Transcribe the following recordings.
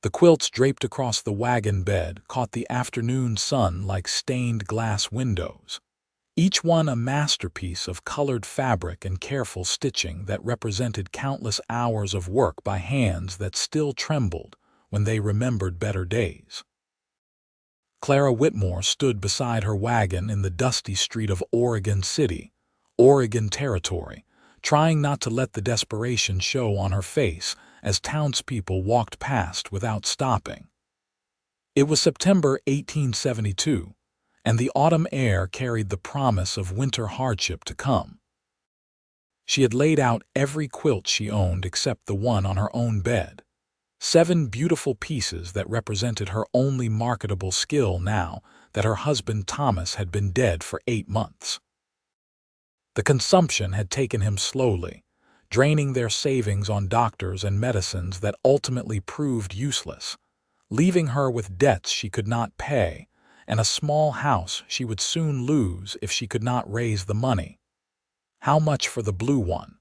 The quilts draped across the wagon bed caught the afternoon sun like stained glass windows, each one a masterpiece of colored fabric and careful stitching that represented countless hours of work by hands that still trembled when they remembered better days. Clara Whitmore stood beside her wagon in the dusty street of Oregon City, Oregon Territory, trying not to let the desperation show on her face as townspeople walked past without stopping. It was September 1872, and the autumn air carried the promise of winter hardship to come. She had laid out every quilt she owned except the one on her own bed. 7 beautiful pieces that represented her only marketable skill now that her husband Thomas had been dead for 8 months. The consumption had taken him slowly, draining their savings on doctors and medicines that ultimately proved useless, leaving her with debts she could not pay and a small house she would soon lose if she could not raise the money. "How much for the blue one?"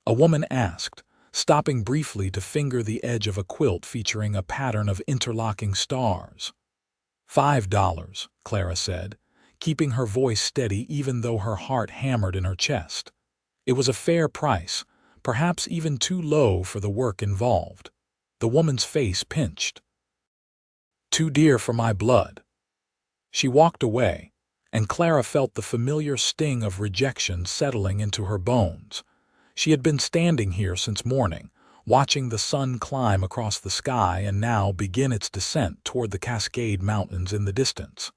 a woman asked, stopping briefly to finger the edge of a quilt featuring a pattern of interlocking stars. $5, Clara said, keeping her voice steady even though her heart hammered in her chest. It was a fair price, perhaps even too low for the work involved. The woman's face pinched. "Too dear for my blood." She walked away, and Clara felt the familiar sting of rejection settling into her bones. She had been standing here since morning, watching the sun climb across the sky and now begin its descent toward the Cascade Mountains in the distance.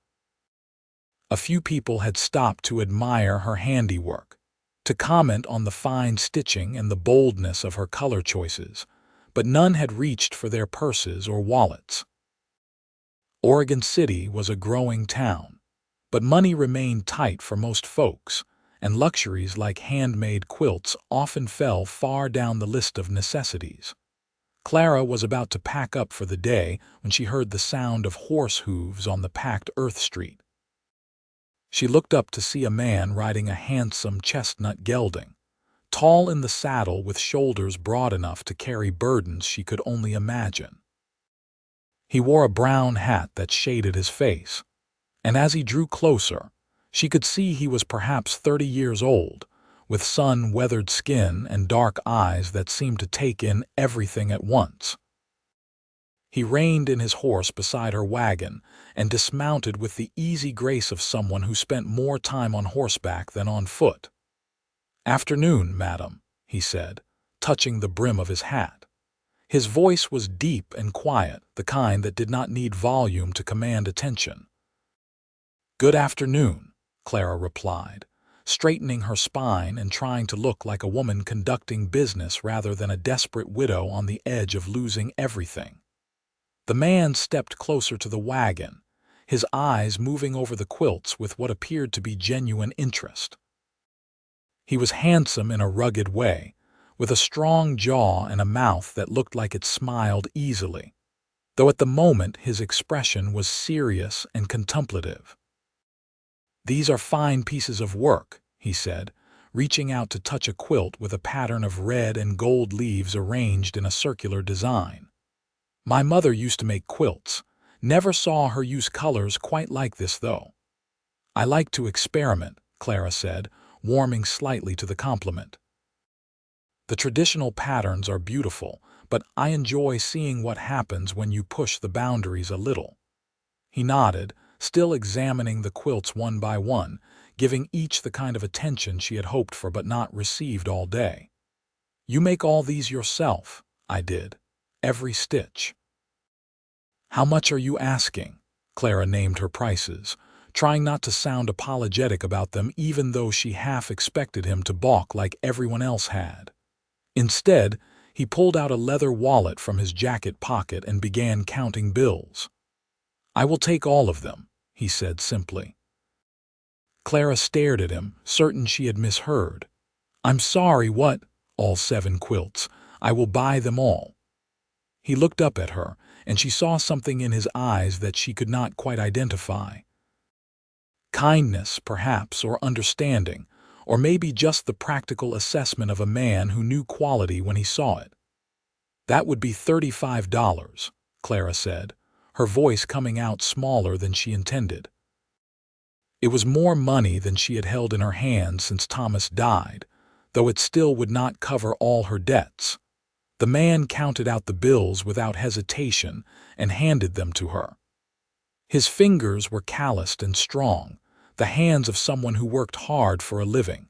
A few people had stopped to admire her handiwork, to comment on the fine stitching and the boldness of her color choices, but none had reached for their purses or wallets. Oregon City was a growing town, but money remained tight for most folks, and luxuries like handmade quilts often fell far down the list of necessities. Clara was about to pack up for the day when she heard the sound of horse hooves on the packed earth street. She looked up to see a man riding a handsome chestnut gelding, tall in the saddle with shoulders broad enough to carry burdens she could only imagine. He wore a brown hat that shaded his face, and as he drew closer, she could see he was perhaps 30 years old, with sun-weathered skin and dark eyes that seemed to take in everything at once. He reined in his horse beside her wagon and dismounted with the easy grace of someone who spent more time on horseback than on foot. "Afternoon, madam," he said, touching the brim of his hat. His voice was deep and quiet, the kind that did not need volume to command attention. "Good afternoon," Clara replied, straightening her spine and trying to look like a woman conducting business rather than a desperate widow on the edge of losing everything. The man stepped closer to the wagon, his eyes moving over the quilts with what appeared to be genuine interest. He was handsome in a rugged way, with a strong jaw and a mouth that looked like it smiled easily, though at the moment his expression was serious and contemplative. "These are fine pieces of work," he said, reaching out to touch a quilt with a pattern of red and gold leaves arranged in a circular design. "My mother used to make quilts. Never saw her use colors quite like this, though." "I like to experiment," Clara said, warming slightly to the compliment. "The traditional patterns are beautiful, but I enjoy seeing what happens when you push the boundaries a little." He nodded, still examining the quilts one by one, giving each the kind of attention she had hoped for but not received all day. "You make all these yourself?" "I did. Every stitch." "How much are you asking?" Clara named her prices, trying not to sound apologetic about them even though she half expected him to balk like everyone else had. Instead, he pulled out a leather wallet from his jacket pocket and began counting bills. "I will take all of them," he said simply. Clara stared at him, certain she had misheard. "I'm sorry, what?" "All 7 quilts. I will buy them all." He looked up at her, and she saw something in his eyes that she could not quite identify. Kindness, perhaps, or understanding, or maybe just the practical assessment of a man who knew quality when he saw it. That would be $35, Clara said, her voice coming out smaller than she intended. It was more money than she had held in her hand since Thomas died, though it still would not cover all her debts. The man counted out the bills without hesitation and handed them to her. His fingers were calloused and strong, the hands of someone who worked hard for a living.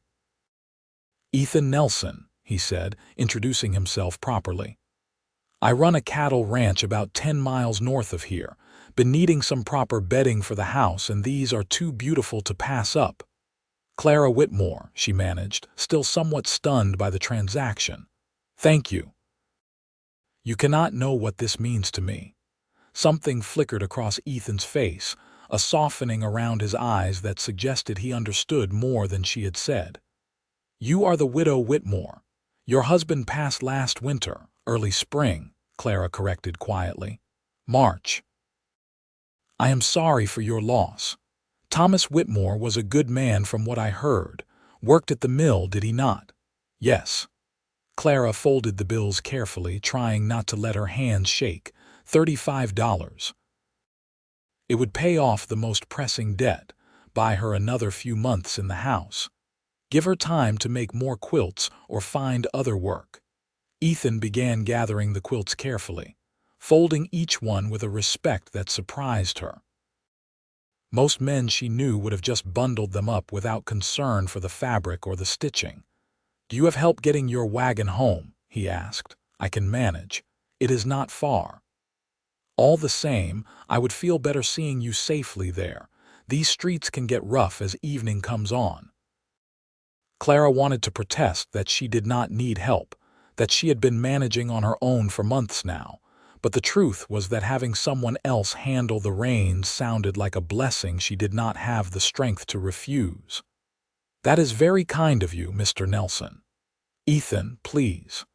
"Ethan Nelson," he said, introducing himself properly. "I run a cattle ranch about 10 miles north of here. Been needing some proper bedding for the house, and these are too beautiful to pass up." "Clara Whitmore," she managed, still somewhat stunned by the transaction. "Thank you. You cannot know what this means to me." Something flickered across Ethan's face, a softening around his eyes that suggested he understood more than she had said. "You are the widow Whitmore. Your husband passed last winter, early spring," Clara corrected quietly. "March. I am sorry for your loss. Thomas Whitmore was a good man from what I heard. Worked at the mill, did he not?" "Yes." Clara folded the bills carefully, trying not to let her hands shake. $35. It would pay off the most pressing debt, buy her another few months in the house, give her time to make more quilts or find other work. Ethan began gathering the quilts carefully, folding each one with a respect that surprised her. Most men she knew would have just bundled them up without concern for the fabric or the stitching. "Do you have help getting your wagon home?" he asked. "I can manage. It is not far." "All the same, I would feel better seeing you safely there. These streets can get rough as evening comes on." Clara wanted to protest that she did not need help, that she had been managing on her own for months now, but the truth was that having someone else handle the reins sounded like a blessing she did not have the strength to refuse. "That is very kind of you, Mr. Nelson. Ethan, please."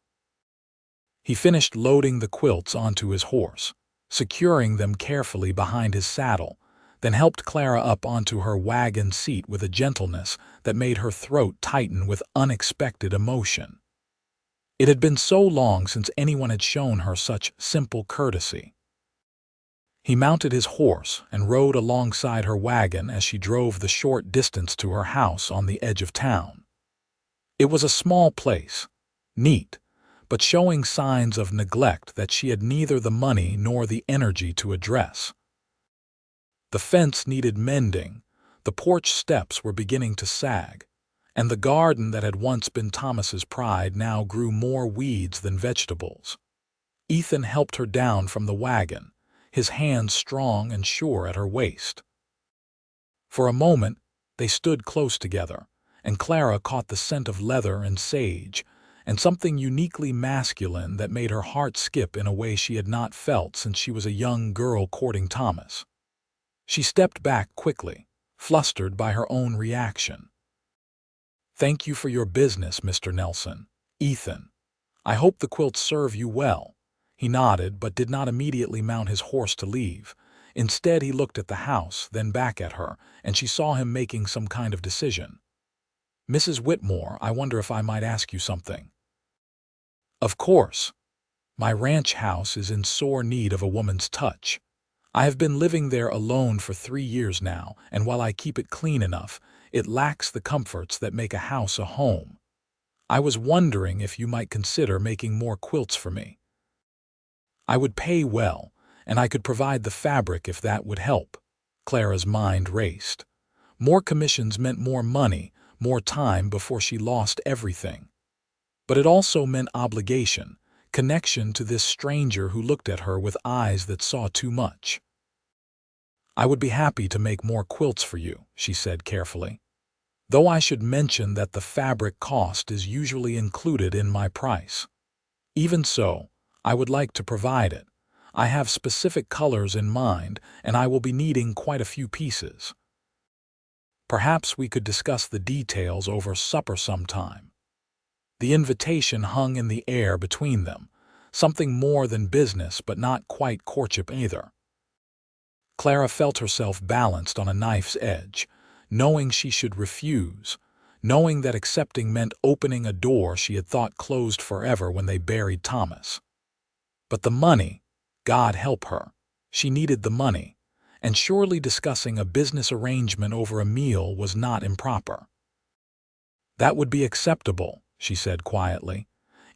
He finished loading the quilts onto his horse, securing them carefully behind his saddle, then helped Clara up onto her wagon seat with a gentleness that made her throat tighten with unexpected emotion. It had been so long since anyone had shown her such simple courtesy. He mounted his horse and rode alongside her wagon as she drove the short distance to her house on the edge of town. It was a small place, neat, but showing signs of neglect that she had neither the money nor the energy to address. The fence needed mending, the porch steps were beginning to sag, and the garden that had once been Thomas's pride now grew more weeds than vegetables. Ethan helped her down from the wagon, his hands strong and sure at her waist. For a moment, they stood close together, and Clara caught the scent of leather and sage, and something uniquely masculine that made her heart skip in a way she had not felt since she was a young girl courting Thomas. She stepped back quickly, flustered by her own reaction. "Thank you for your business, Mr. Nelson. Ethan, I hope the quilts serve you well." He nodded but did not immediately mount his horse to leave. Instead, he looked at the house, then back at her, and she saw him making some kind of decision. "Mrs. Whitmore, I wonder if I might ask you something." "Of course. My ranch house is in sore need of a woman's touch. I have been living there alone for 3 years now, and while I keep it clean enough, it lacks the comforts that make a house a home. I was wondering if you might consider making more quilts for me. I would pay well, and I could provide the fabric if that would help." Clara's mind raced. More commissions meant more money, more time before she lost everything. But it also meant obligation, connection to this stranger who looked at her with eyes that saw too much. "I would be happy to make more quilts for you," she said carefully, "though I should mention that the fabric cost is usually included in my price. Even so, I would like to provide it. I have specific colors in mind, and I will be needing quite a few pieces. Perhaps we could discuss the details over supper sometime." The invitation hung in the air between them, something more than business but not quite courtship either. Clara felt herself balanced on a knife's edge, knowing she should refuse, knowing that accepting meant opening a door she had thought closed forever when they buried Thomas. But the money, God help her. She needed the money, and surely discussing a business arrangement over a meal was not improper. "That would be acceptable," she said quietly.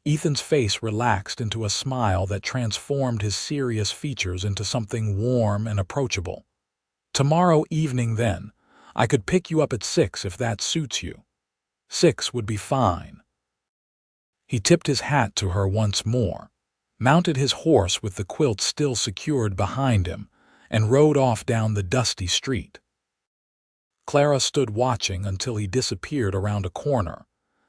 Ethan's face relaxed into a smile that transformed his serious features into something warm and approachable. "Tomorrow evening, then. I could pick you up at 6 if that suits you." 6 would be fine. He tipped his hat to her once more, mounted his horse with the quilt still secured behind him, and rode off down the dusty street. Clara stood watching until he disappeared around a corner,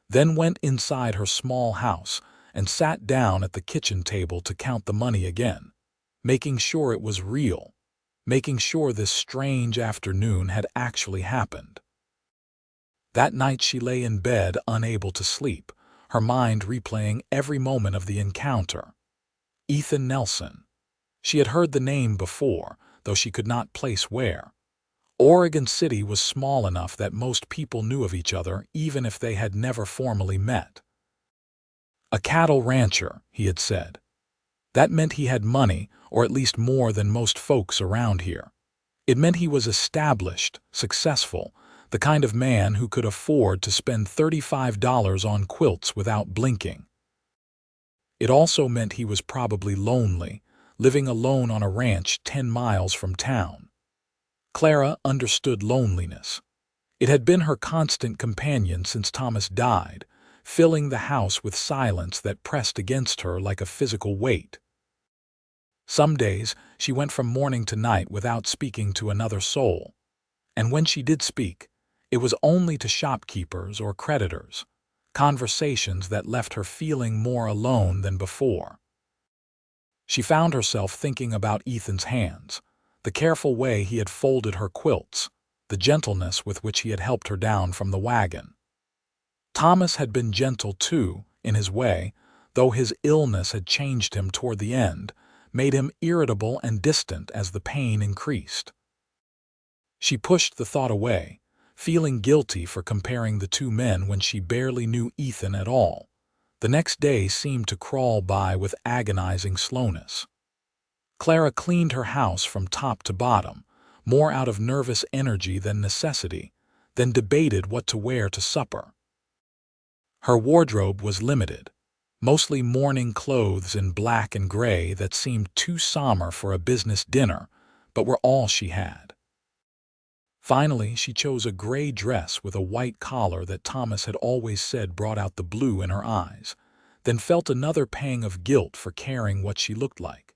then went inside her small house and sat down at the kitchen table to count the money again, making sure it was real, making sure this strange afternoon had actually happened. That night she lay in bed unable to sleep, her mind replaying every moment of the encounter. Ethan Nelson. She had heard the name before, though she could not place where. Oregon City was small enough that most people knew of each other even if they had never formally met. A cattle rancher, he had said. That meant he had money, or at least more than most folks around here. It meant he was established, successful, the kind of man who could afford to spend $35 on quilts without blinking. It also meant he was probably lonely, living alone on a ranch 10 miles from town. Clara understood loneliness. It had been her constant companion since Thomas died, filling the house with silence that pressed against her like a physical weight. Some days she went from morning to night without speaking to another soul, and when she did speak, it was only to shopkeepers or creditors, conversations that left her feeling more alone than before. She found herself thinking about Ethan's hands, the careful way he had folded her quilts, the gentleness with which he had helped her down from the wagon. Thomas had been gentle too, in his way, though his illness had changed him toward the end, made him irritable and distant as the pain increased. She pushed the thought away, feeling guilty for comparing the two men when she barely knew Ethan at all. The next day seemed to crawl by with agonizing slowness. Clara cleaned her house from top to bottom, more out of nervous energy than necessity, then debated what to wear to supper. Her wardrobe was limited, mostly morning clothes in black and gray that seemed too somber for a business dinner, but were all she had. Finally, she chose a gray dress with a white collar that Thomas had always said brought out the blue in her eyes, then felt another pang of guilt for caring what she looked like.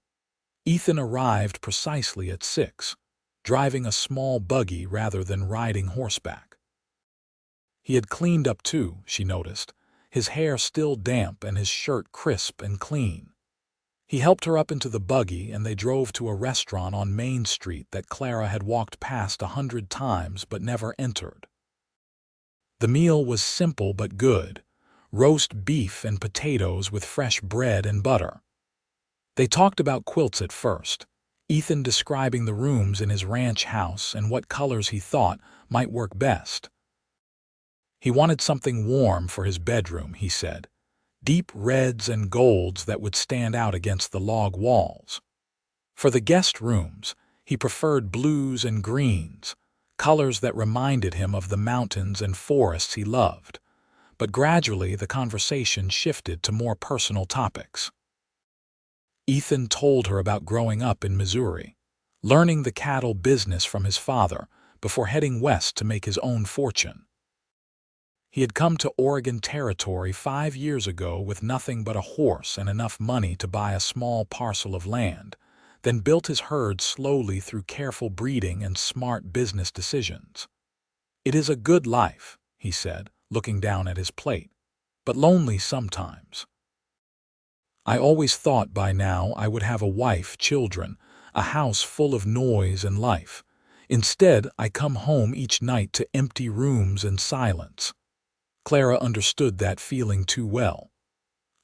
Ethan arrived precisely at 6, driving a small buggy rather than riding horseback. He had cleaned up too, she noticed, his hair still damp and his shirt crisp and clean. He helped her up into the buggy and they drove to a restaurant on Main Street that Clara had walked past 100 times but never entered. The meal was simple but good, roast beef and potatoes with fresh bread and butter. They talked about quilts at first, Ethan describing the rooms in his ranch house and what colors he thought might work best. He wanted something warm for his bedroom, he said, deep reds and golds that would stand out against the log walls. For the guest rooms, he preferred blues and greens, colors that reminded him of the mountains and forests he loved. But gradually the conversation shifted to more personal topics. Ethan told her about growing up in Missouri, learning the cattle business from his father before heading west to make his own fortune. He had come to Oregon Territory 5 years ago with nothing but a horse and enough money to buy a small parcel of land, then built his herd slowly through careful breeding and smart business decisions. "It is a good life," he said, looking down at his plate, "but lonely sometimes. I always thought by now I would have a wife, children, a house full of noise and life. Instead, I come home each night to empty rooms and silence." Clara understood that feeling too well.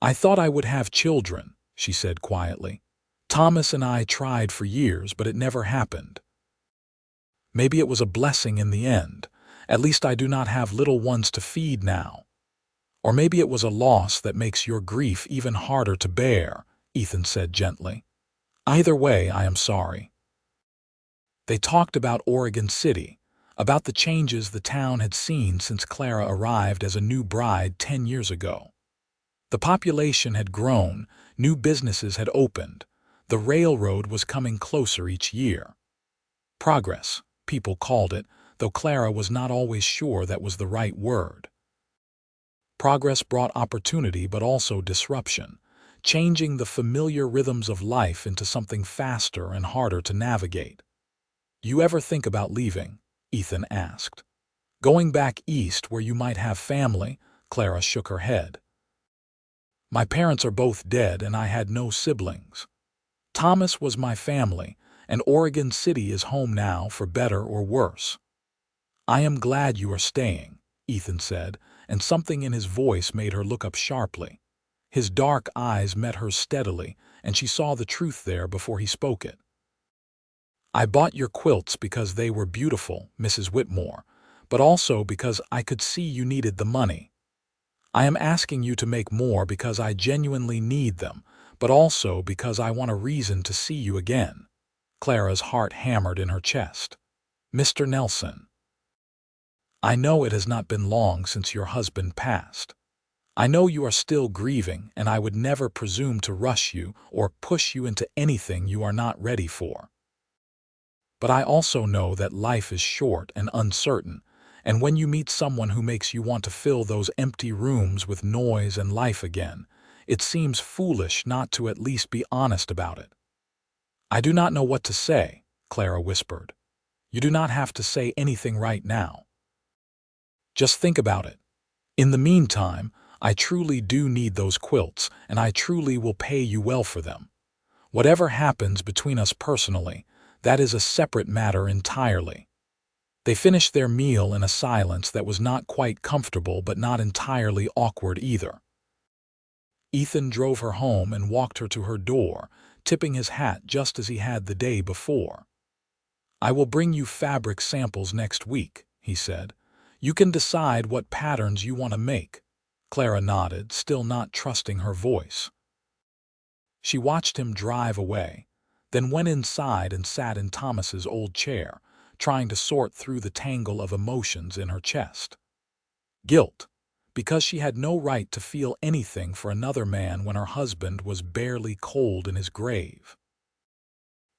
"I thought I would have children," she said quietly. "Thomas and I tried for years, but it never happened. Maybe it was a blessing in the end. At least I do not have little ones to feed now. Or maybe it was a loss that makes your grief even harder to bear," Ethan said gently. "Either way, I am sorry." They talked about Oregon City, about the changes the town had seen since Clara arrived as a new bride 10 years ago. The population had grown, new businesses had opened, the railroad was coming closer each year. Progress, people called it, though Clara was not always sure that was the right word. Progress brought opportunity but also disruption, changing the familiar rhythms of life into something faster and harder to navigate. "You ever think about leaving?" Ethan asked. "Going back east where you might have family?" Clara shook her head. "My parents are both dead and I had no siblings. Thomas was my family, and Oregon City is home now for better or worse." "I am glad you are staying," Ethan said, and something in his voice made her look up sharply. His dark eyes met hers steadily, and she saw the truth there before he spoke it. "I bought your quilts because they were beautiful, Mrs. Whitmore, but also because I could see you needed the money. I am asking you to make more because I genuinely need them, but also because I want a reason to see you again." Clara's heart hammered in her chest. "Mr. Nelson, I know it has not been long since your husband passed. I know you are still grieving, and I would never presume to rush you or push you into anything you are not ready for. But I also know that life is short and uncertain, and when you meet someone who makes you want to fill those empty rooms with noise and life again, it seems foolish not to at least be honest about it." "I do not know what to say," Clara whispered. "You do not have to say anything right now. Just think about it. In the meantime, I truly do need those quilts, and I truly will pay you well for them. Whatever happens between us personally, that is a separate matter entirely." They finished their meal in a silence that was not quite comfortable but not entirely awkward either. Ethan drove her home and walked her to her door, tipping his hat just as he had the day before. "I will bring you fabric samples next week," he said. "You can decide what patterns you want to make." Clara nodded, still not trusting her voice. She watched him drive away, then went inside and sat in Thomas's old chair, trying to sort through the tangle of emotions in her chest. Guilt, because she had no right to feel anything for another man when her husband was barely cold in his grave.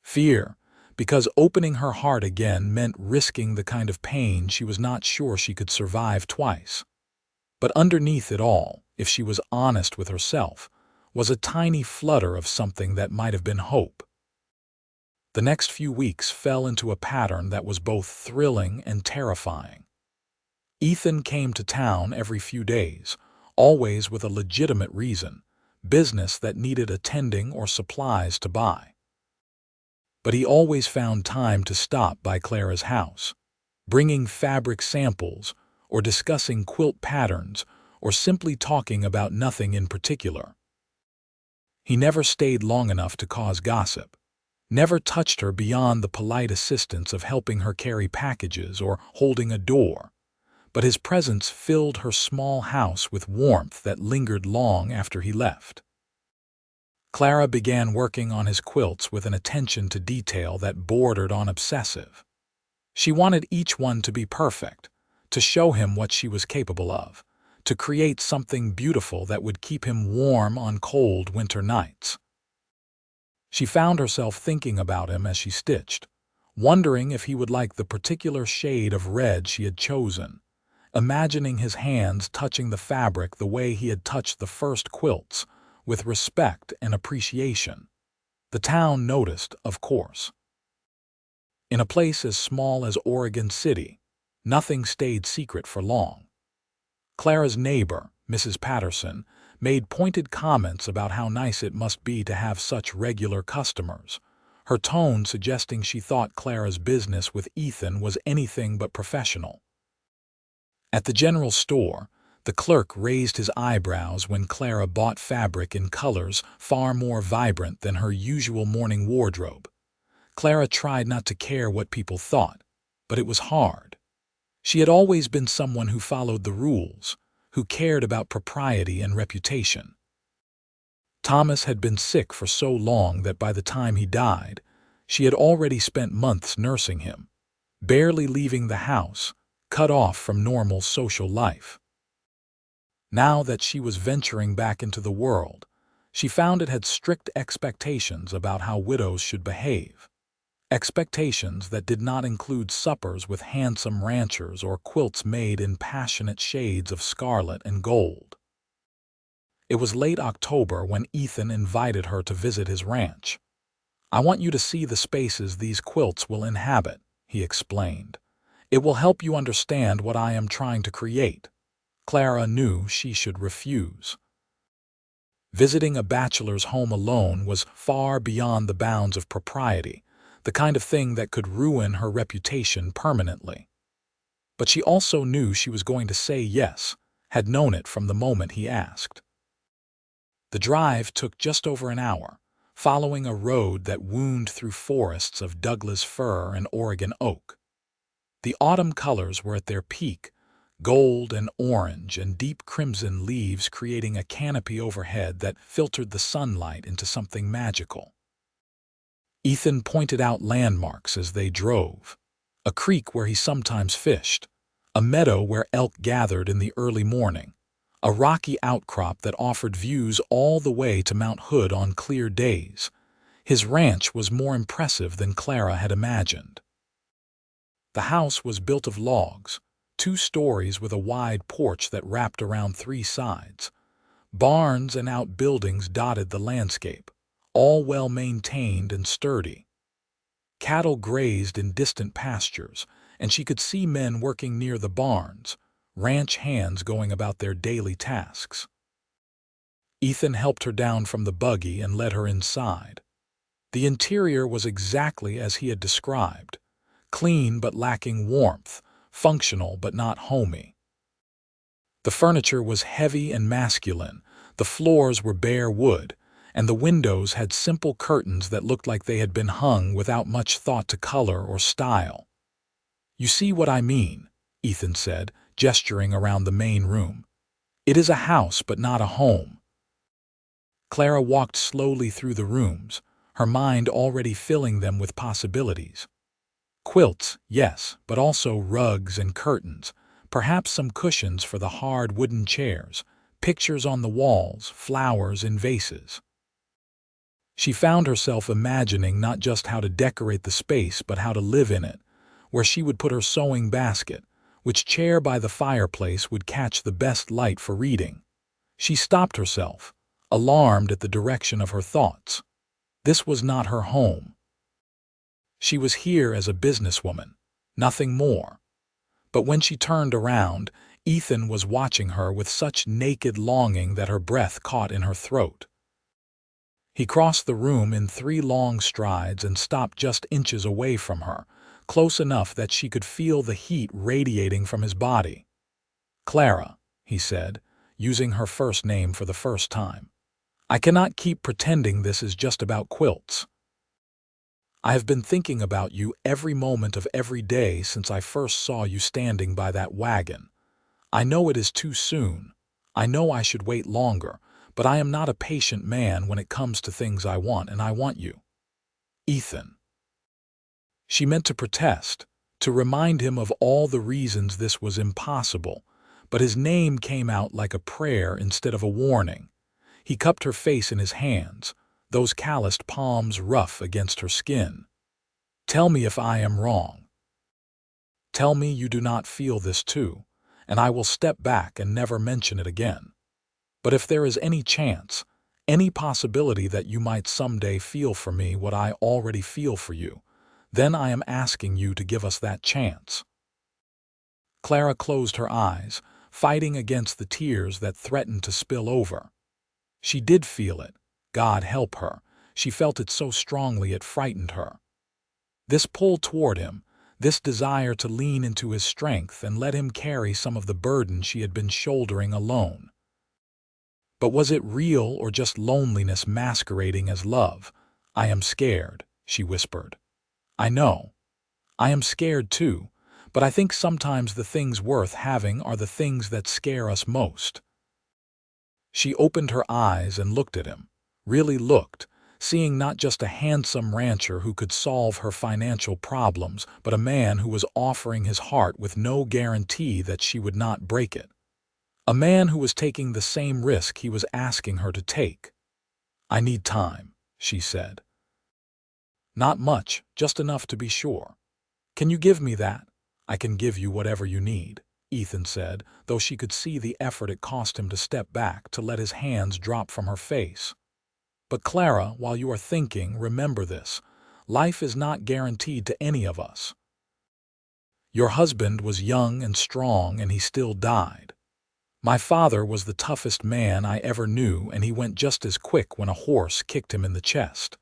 Fear, because opening her heart again meant risking the kind of pain she was not sure she could survive twice. But underneath it all, if she was honest with herself, was a tiny flutter of something that might have been hope. The next few weeks fell into a pattern that was both thrilling and terrifying. Ethan came to town every few days, always with a legitimate reason, business that needed attending or supplies to buy. But he always found time to stop by Clara's house, bringing fabric samples, or discussing quilt patterns, or simply talking about nothing in particular. He never stayed long enough to cause gossip, never touched her beyond the polite assistance of helping her carry packages or holding a door, but his presence filled her small house with warmth that lingered long after he left. Clara began working on his quilts with an attention to detail that bordered on obsessive. She wanted each one to be perfect, to show him what she was capable of, to create something beautiful that would keep him warm on cold winter nights. She found herself thinking about him as she stitched, wondering if he would like the particular shade of red she had chosen, imagining his hands touching the fabric the way he had touched the first quilts, with respect and appreciation. The town noticed, of course. In a place as small as Oregon City, nothing stayed secret for long. Clara's neighbor, Mrs. Patterson, made pointed comments about how nice it must be to have such regular customers, her tone suggesting she thought Clara's business with Ethan was anything but professional. At the general store, the clerk raised his eyebrows when Clara bought fabric in colors far more vibrant than her usual morning wardrobe. Clara tried not to care what people thought, but it was hard. She had always been someone who followed the rules, who cared about propriety and reputation. Thomas had been sick for so long that by the time he died, she had already spent months nursing him, barely leaving the house, cut off from normal social life. Now that she was venturing back into the world, she found it had strict expectations about how widows should behave. Expectations that did not include suppers with handsome ranchers or quilts made in passionate shades of scarlet and gold. It was late October when Ethan invited her to visit his ranch. "I want you to see the spaces these quilts will inhabit," he explained. "It will help you understand what I am trying to create." Clara knew she should refuse. Visiting a bachelor's home alone was far beyond the bounds of propriety, the kind of thing that could ruin her reputation permanently. But she also knew she was going to say yes, had known it from the moment he asked. The drive took just over an hour, following a road that wound through forests of Douglas fir and Oregon oak. The autumn colors were at their peak, gold and orange and deep crimson leaves creating a canopy overhead that filtered the sunlight into something magical. Ethan pointed out landmarks as they drove: a creek where he sometimes fished, a meadow where elk gathered in the early morning, a rocky outcrop that offered views all the way to Mount Hood on clear days. His ranch was more impressive than Clara had imagined. The house was built of logs, 2 stories with a wide porch that wrapped around 3 sides. Barns and outbuildings dotted the landscape, all well maintained and sturdy. Cattle grazed in distant pastures, and she could see men working near the barns, ranch hands going about their daily tasks. Ethan helped her down from the buggy and led her inside. The interior was exactly as he had described: clean but lacking warmth, functional but not homey. The furniture was heavy and masculine, the floors were bare wood, and the windows had simple curtains that looked like they had been hung without much thought to color or style. "You see what I mean," Ethan said, gesturing around the main room. "It is a house but not a home." Clara walked slowly through the rooms, her mind already filling them with possibilities. Quilts, yes, but also rugs and curtains, perhaps some cushions for the hard wooden chairs, pictures on the walls, flowers in vases. She found herself imagining not just how to decorate the space but how to live in it, where she would put her sewing basket, which chair by the fireplace would catch the best light for reading. She stopped herself, alarmed at the direction of her thoughts. This was not her home. She was here as a businesswoman, nothing more. But when she turned around, Ethan was watching her with such naked longing that her breath caught in her throat. He crossed the room in 3 long strides and stopped just inches away from her, close enough that she could feel the heat radiating from his body. "Clara," he said, using her first name for the first time, "I cannot keep pretending this is just about quilts. I have been thinking about you every moment of every day since I first saw you standing by that wagon. I know it is too soon. I know I should wait longer, but I am not a patient man when it comes to things I want, and I want you." "Ethan." She meant to protest, to remind him of all the reasons this was impossible, but his name came out like a prayer instead of a warning. He cupped her face in his hands, those calloused palms rough against her skin. "Tell me if I am wrong. Tell me you do not feel this too, and I will step back and never mention it again. But if there is any chance, any possibility that you might someday feel for me what I already feel for you, then I am asking you to give us that chance." Clara closed her eyes, fighting against the tears that threatened to spill over. She did feel it. God help her. She felt it so strongly it frightened her. This pull toward him, this desire to lean into his strength and let him carry some of the burden she had been shouldering alone. But was it real or just loneliness masquerading as love? "I am scared," she whispered. "I know. I am scared too, but I think sometimes the things worth having are the things that scare us most." She opened her eyes and looked at him, really looked, seeing not just a handsome rancher who could solve her financial problems, but a man who was offering his heart with no guarantee that she would not break it. A man who was taking the same risk he was asking her to take. "I need time," she said. "Not much, just enough to be sure." "Can you give me that?" "I can give you whatever you need," Ethan said, though she could see the effort it cost him to step back to let his hands drop from her face. "But Clara, while you are thinking, remember this. Life is not guaranteed to any of us. Your husband was young and strong, and he still died. My father was the toughest man I ever knew, and he went just as quick when a horse kicked him in the chest.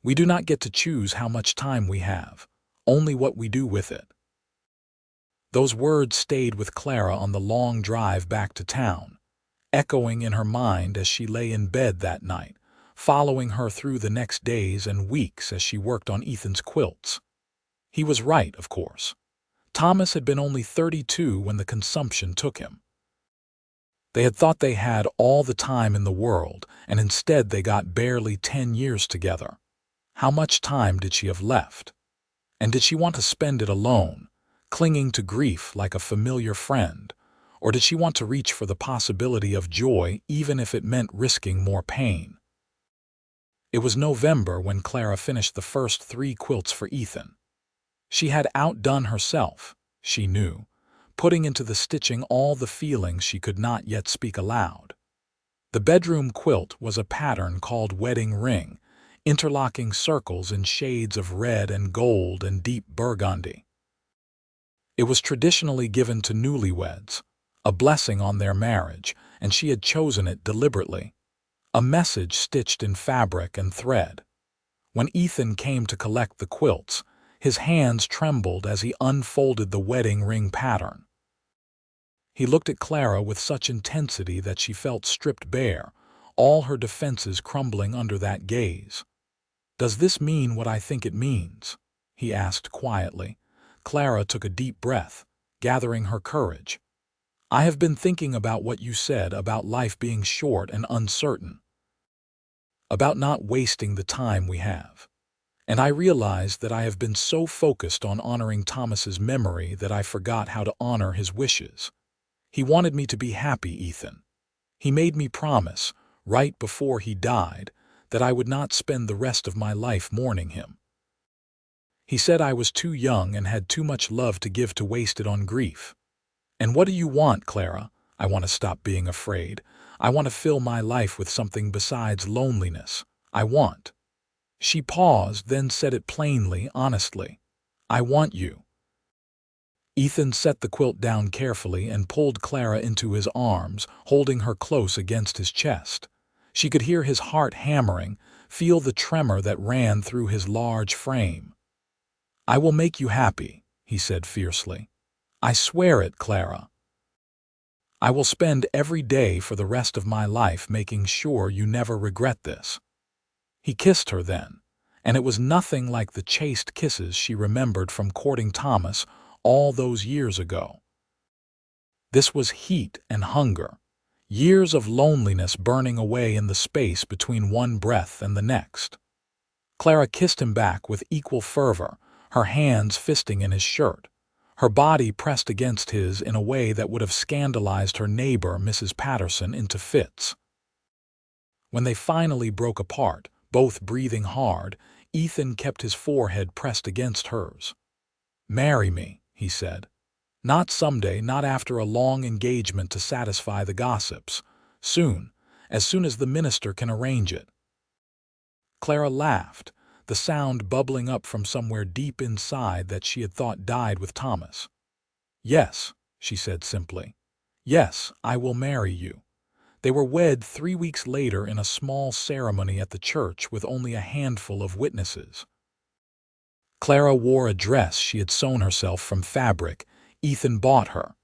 We do not get to choose how much time we have, only what we do with it." Those words stayed with Clara on the long drive back to town, echoing in her mind as she lay in bed that night, following her through the next days and weeks as she worked on Ethan's quilts. He was right, of course. Thomas had been only 32 when the consumption took him. They had thought they had all the time in the world, and instead they got barely 10 years together. How much time did she have left? And did she want to spend it alone, clinging to grief like a familiar friend? Or did she want to reach for the possibility of joy even if it meant risking more pain? It was November when Clara finished the first 3 quilts for Ethan. She had outdone herself, she knew, putting into the stitching all the feelings she could not yet speak aloud. The bedroom quilt was a pattern called Wedding Ring, interlocking circles in shades of red and gold and deep burgundy. It was traditionally given to newlyweds, a blessing on their marriage, and she had chosen it deliberately. A message stitched in fabric and thread. When Ethan came to collect the quilts, his hands trembled as he unfolded the wedding ring pattern. He looked at Clara with such intensity that she felt stripped bare, all her defenses crumbling under that gaze. "Does this mean what I think it means?" he asked quietly. Clara took a deep breath, gathering her courage. "I have been thinking about what you said about life being short and uncertain, about not wasting the time we have. And I realized that I have been so focused on honoring Thomas's memory that I forgot how to honor his wishes. He wanted me to be happy, Ethan. He made me promise, right before he died, that I would not spend the rest of my life mourning him. He said I was too young and had too much love to give to waste it on grief. And what do you want, Clara? I want to stop being afraid. I want to fill my life with something besides loneliness. I want." She paused, then said it plainly, honestly. "I want you." Ethan set the quilt down carefully and pulled Clara into his arms, holding her close against his chest. She could hear his heart hammering, feel the tremor that ran through his large frame. "I will make you happy," he said fiercely. "I swear it, Clara. I will spend every day for the rest of my life making sure you never regret this." He kissed her then, and it was nothing like the chaste kisses she remembered from courting Thomas all those years ago. This was heat and hunger, years of loneliness burning away in the space between one breath and the next. Clara kissed him back with equal fervor, her hands fisting in his shirt, her body pressed against his in a way that would have scandalized her neighbor, Mrs. Patterson, into fits. When they finally broke apart, both breathing hard, Ethan kept his forehead pressed against hers. "Marry me," he said. "Not someday, not after a long engagement to satisfy the gossips. Soon, as soon as the minister can arrange it." Clara laughed, the sound bubbling up from somewhere deep inside that she had thought died with Thomas. "Yes," she said simply. "Yes, I will marry you." They were wed 3 weeks later in a small ceremony at the church with only a handful of witnesses. Clara wore a dress she had sewn herself from fabric Ethan bought her,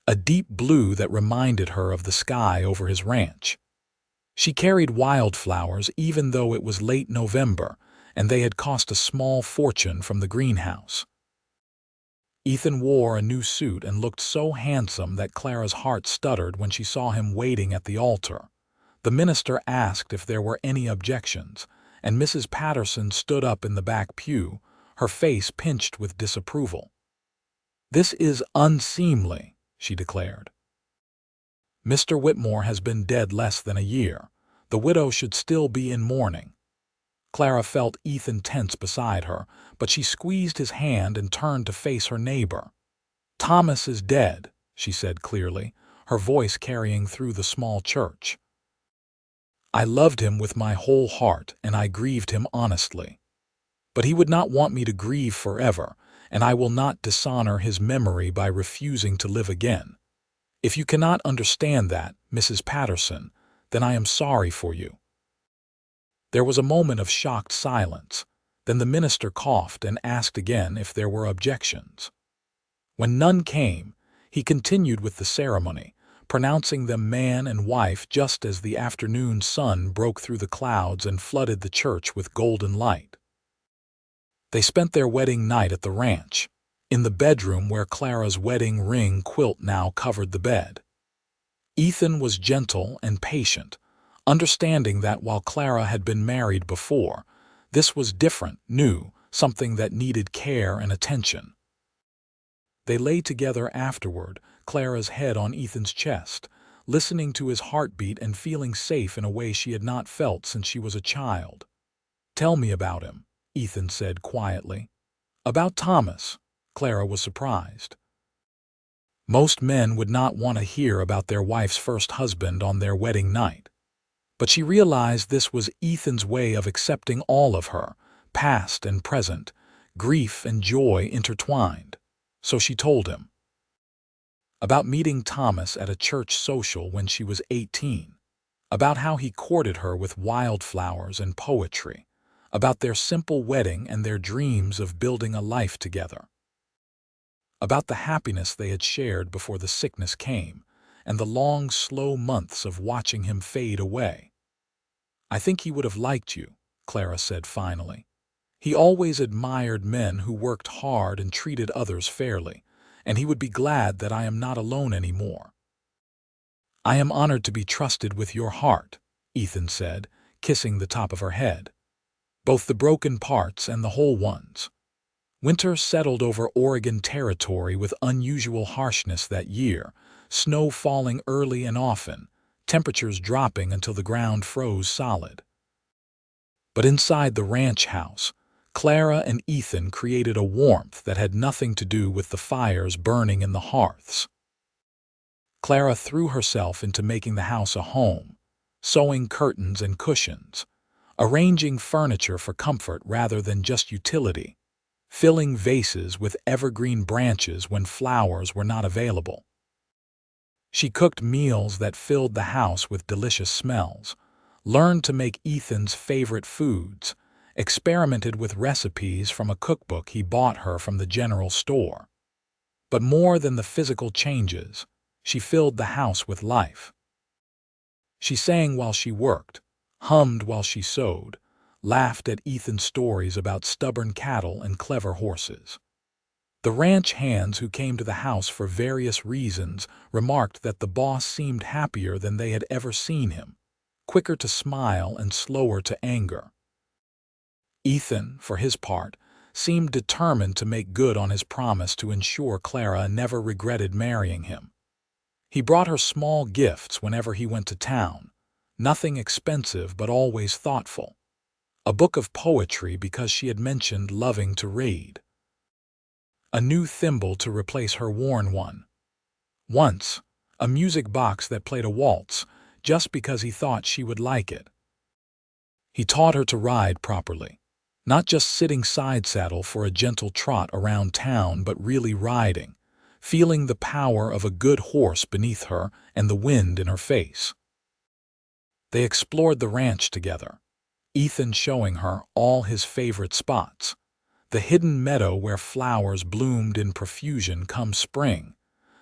a deep blue that reminded her of the sky over his ranch. She carried wildflowers even though it was late November, and they had cost a small fortune from the greenhouse. Ethan wore a new suit and looked so handsome that Clara's heart stuttered when she saw him waiting at the altar, The minister asked if there were any objections, and Mrs. Patterson stood up in the back pew, her face pinched with disapproval. "This is unseemly," she declared. "Mr. Whitmore has been dead less than a year. The widow should still be in mourning." Clara felt Ethan tense beside her, but she squeezed his hand and turned to face her neighbor. "Thomas is dead," she said clearly, her voice carrying through the small church. "I loved him with my whole heart, and I grieved him honestly. But he would not want me to grieve forever, and I will not dishonor his memory by refusing to live again. If you cannot understand that, Mrs. Patterson, then I am sorry for you." There was a moment of shocked silence. Then the minister coughed and asked again if there were objections. When none came, he continued with the ceremony, pronouncing them man and wife just as the afternoon sun broke through the clouds and flooded the church with golden light. They spent their wedding night at the ranch, in the bedroom where Clara's wedding ring quilt now covered the bed. Ethan was gentle and patient, understanding that while Clara had been married before, this was different, new, something that needed care and attention. They lay together afterward, Clara's head on Ethan's chest, listening to his heartbeat and feeling safe in a way she had not felt since she was a child. "Tell me about him," Ethan said quietly. "About Thomas." Clara was surprised. Most men would not want to hear about their wife's first husband on their wedding night. But she realized this was Ethan's way of accepting all of her, past and present, grief and joy intertwined. So she told him about meeting Thomas at a church social when she was 18, about how he courted her with wildflowers and poetry, about their simple wedding and their dreams of building a life together, about the happiness they had shared before the sickness came, and the long, slow months of watching him fade away. "I think he would have liked you," Clara said finally. "He always admired men who worked hard and treated others fairly, and he would be glad that I am not alone anymore." "I am honored to be trusted with your heart," Ethan said, kissing the top of her head. "Both the broken parts and the whole ones." Winter settled over Oregon territory with unusual harshness that year, snow falling early and often, temperatures dropping until the ground froze solid. But inside the ranch house, Clara and Ethan created a warmth that had nothing to do with the fires burning in the hearths. Clara threw herself into making the house a home, sewing curtains and cushions, arranging furniture for comfort rather than just utility, filling vases with evergreen branches when flowers were not available. She cooked meals that filled the house with delicious smells, learned to make Ethan's favorite foods, experimented with recipes from a cookbook he bought her from the general store. But more than the physical changes, she filled the house with life. She sang while she worked, hummed while she sewed, laughed at Ethan's stories about stubborn cattle and clever horses. The ranch hands who came to the house for various reasons remarked that the boss seemed happier than they had ever seen him, quicker to smile and slower to anger. Ethan, for his part, seemed determined to make good on his promise to ensure Clara never regretted marrying him. He brought her small gifts whenever he went to town, nothing expensive but always thoughtful. A book of poetry because she had mentioned loving to read. A new thimble to replace her worn one. Once, a music box that played a waltz just because he thought she would like it. He taught her to ride properly, not just sitting side saddle for a gentle trot around town but really riding, feeling the power of a good horse beneath her and the wind in her face. They explored the ranch together, Ethan showing her all his favorite spots. The hidden meadow where flowers bloomed in profusion come spring,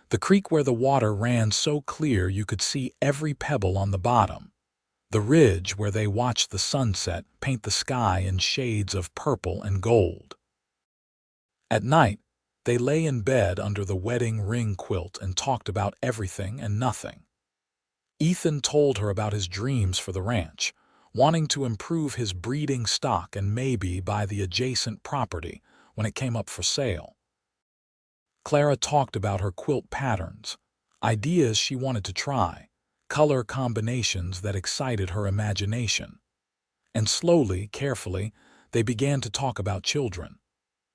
the creek where the water ran so clear you could see every pebble on the bottom, the ridge where they watched the sunset paint the sky in shades of purple and gold. At night, they lay in bed under the wedding ring quilt and talked about everything and nothing. Ethan told her about his dreams for the ranch, wanting to improve his breeding stock and maybe buy the adjacent property when it came up for sale. Clara talked about her quilt patterns, ideas she wanted to try, color combinations that excited her imagination. And slowly, carefully, they began to talk about children.